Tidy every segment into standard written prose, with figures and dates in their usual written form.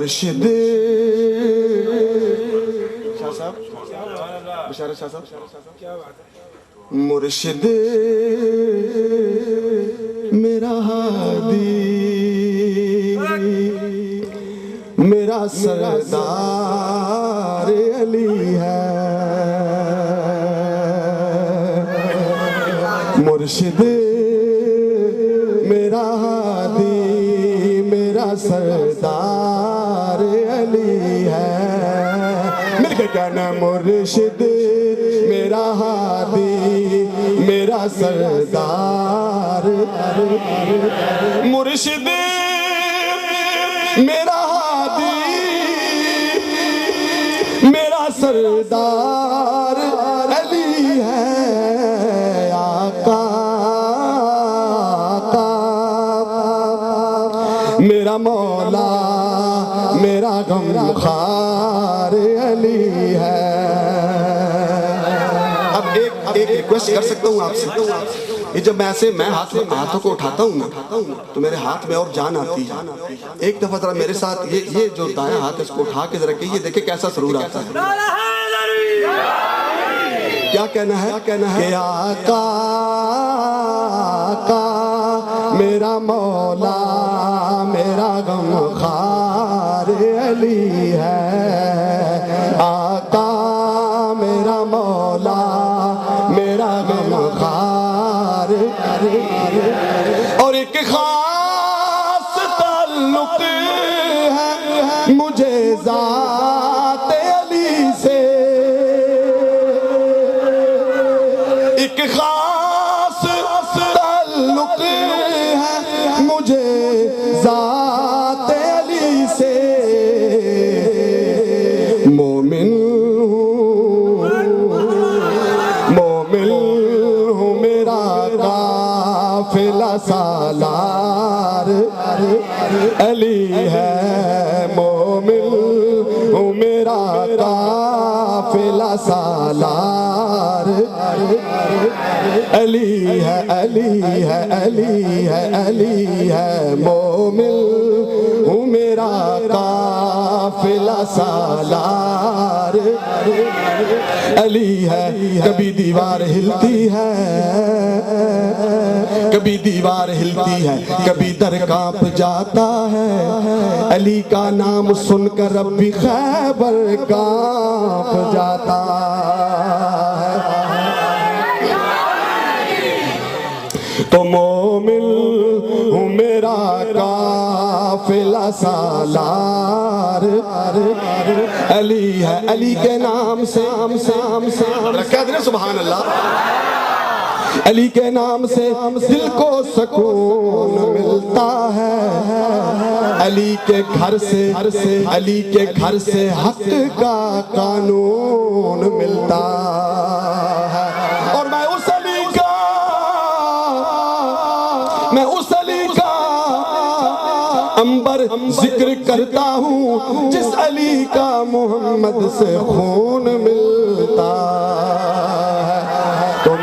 مرشد شاہ صاحب بشارت شاہ صاحب مرشد میرا ہادی میرا سردار علی ہے مرشد میرا ہادی میرا سردار علی ہے مل کے کہنا مرشد میرا ہادی میرا سردار مرشد میرا ہادی میرا سردار علی ہے آقا میرا مولا میرا غمخوار علی ہے اب ایک ریکویسٹ کر سکتا ہوں آپ سے یہ جب میں ایسے ہاتھوں کو اٹھاتا ہوں نا تو میرے ہاتھ میں اور جان آتی ہے ایک دفعہ ذرا میرے ساتھ یہ جو دائیں ہاتھ اس کو اٹھا کے ذرا کہیے دیکھیں کیسا سرور آتا ہے کیا کہنا ہے کہ آقا میرا مولا میرا غمخوار علی ہے آقا میرا مولا میرا غمخوار اور ایک خاص تعلق ہے مجھے ذات علی سے ایک خاص تعلق ہے مجھے ذات علی سے مومن ہوں میرا قافلہ سالار علی ہے مومن ہوں میرا قافلہ سالار علی ہے علی ہے علی ہے علی ہے مومن ہوں میرا قافلہ سالار علی ہے کبھی دیوار ہلتی ہے کبھی دیوار ہلتی ہے کبھی در کانپ جاتا ہے علی کا نام سن کر ربی خیبر کانپ جاتا ہے تو مومن ہوں میرا قافلہ سالار علی ہے علی کے نام سے کہہ دیں سبحان اللہ علی کے نام سے دل کو سکون ملتا ہے علی کے گھر سے حق کا قانون ملتا ہے اور میں اس علی کا عنبر ذکر کرتا ہوں جس علی کا محمد سے خون ملتا ہے تو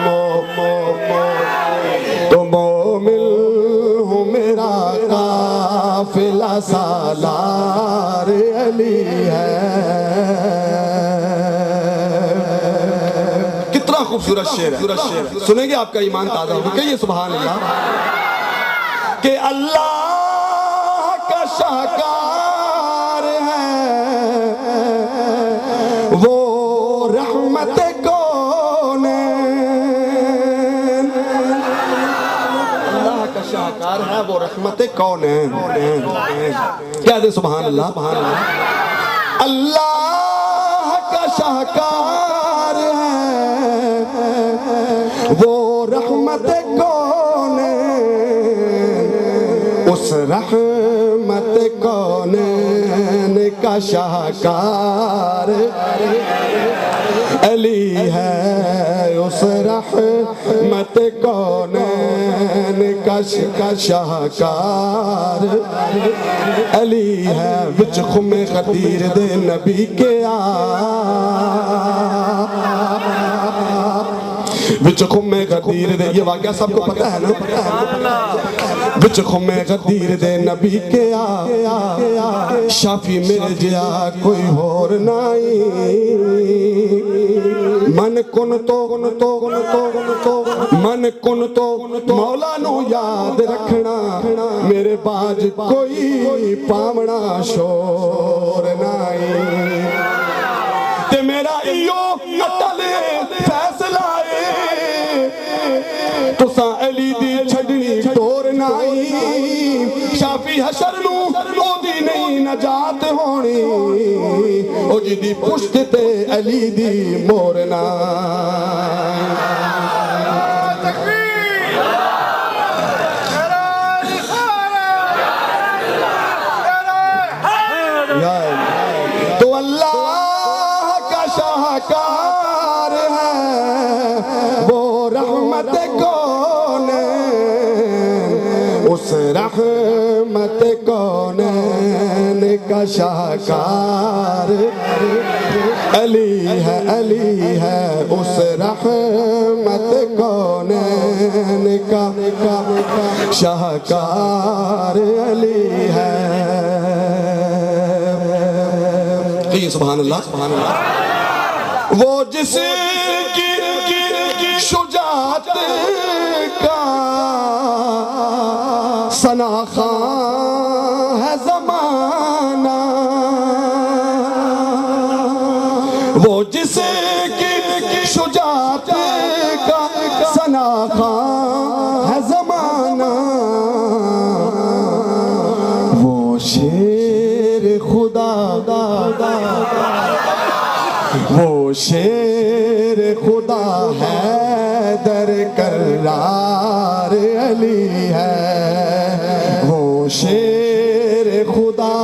مومن ہوں میرا قافلہ سالار علی ہے کتنا خوبصورت شعر ہے سنیں گے آپ کا ایمان تازہ ہوگا کہیے سبحان اللہ کہ اللہ کا شاہکار ہے وہ رحمت کونین اللہ کا شاہکار ہے وہ رحمت کونین کیا دے سبحان اللہ اللہ کا شاہکار ہے وہ رحمت اس رحمت کونین کا شاہکار علی ہے اس رحمت کونین کا شاہکار علی ہے وچ خم خطیر دے نبی کے وچ خمے غدیر دے، یہ واقعہ سب کو پتہ ہے نا، وچ خمے غدیر دے نبی کے شافی مل جیا کوئی اور نائی، من کن تو مولا نو یاد رکھنا، میرے باج کوئی پامنا شور نائی، تے میرا ایو اٹل فیصلہ ہے، تساں علی دی چھڑنی ٹور نائی، شافی حشر نو او دی نہیں نجات ہونی، او جی دی پشت تے علی دی مور نائی۔ تو اللہ کا شاہکار ہے وہ رحمت کونین، اس رحمت کونین کا شاہکار علی ہے اس رحمت کونین کا شاہکار علی ہے۔ سبحان اللہ، وہ جس کی شجاعت کا سناخواں ہے زمانہ، وہ جس کی شجاعت کا سناخواں ہے زمانہ، وہ شیر خدا وہ شیر خدا حیدر کرار علی ہے، وہ شیر خدا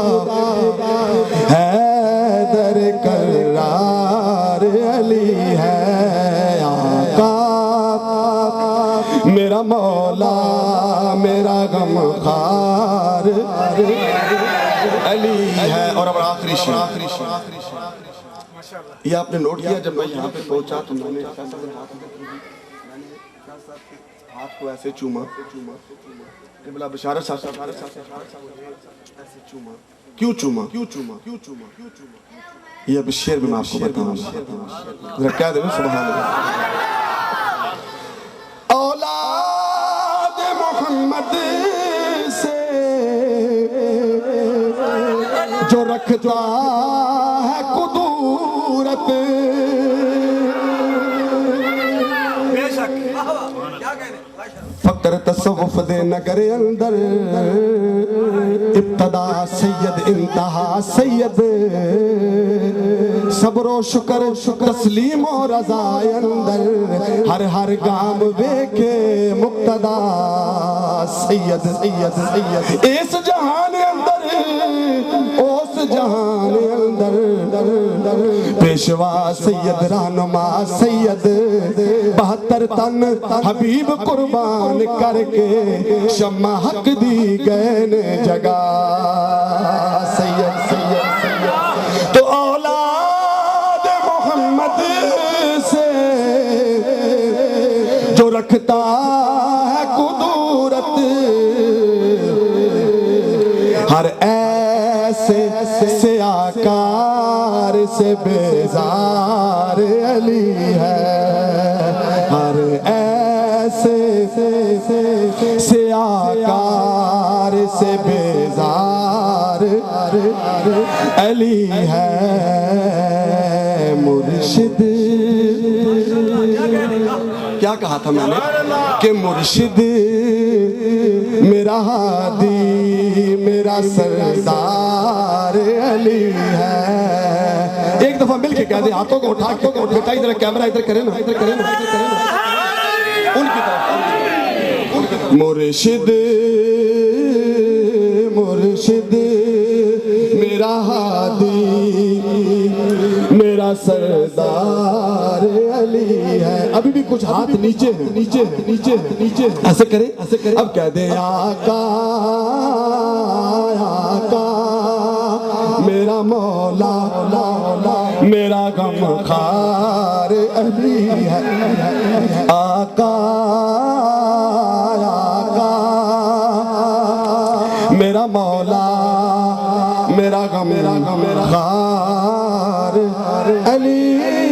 حیدر کرار علی ہے، آقا میرا مولا میرا غمخوار علی ہے۔ اور اب آخری شیر، یہ آپ نے نوٹ کیا جب میں یہاں پہ پہنچا تو میں نے ہاتھ کو ایسے چوما، قبلہ بشارت صاحب ایسے چوما، کیوں چوما؟ یہ اب شعر بھی میں آپ کو بتاؤں، ذرا کہہ دیں سبحان اللہ۔ اولاد محمد سے جو رکھتا ہے قدورت، فقر تصوف دے نگر اندر، ابتدا سید انتہا سید، صبر و شکر تسلیم و رضا اندر، ہر گام ویکھے مقتدا سید اس جہان اندر، اس جہان اندر، پیشوا سید رہنما سید، 72 تن حبیب قربان کر کے شمع حق دی گئے نے جگہ سید۔ تو اولاد محمد سے جو رکھتا ہے قدورت، ہر ایسے سیاکار سے بیزار علی ہے، ہر ایسے سیاکار سے بیزار علی ہے، مرشد کیا کہا تھا میں نے کہ مرشد میرا ہادی میرا سردار علی ہے۔ ایک دفعہ مل کے کہہ دیں، ہاتھوں کو اٹھا کے بیٹا ادھر کیمرہ ادھر کریں نا، ان کی طرف مرشد میرا ہادی میرا سردار علی ہے۔ ابھی بھی کچھ ہاتھ نیچے ہیں، ایسے کریں، اب کہہ دیں آقا میرا مولا میرا غمخوار علی ہے، میرا مولا میرا غم غار علی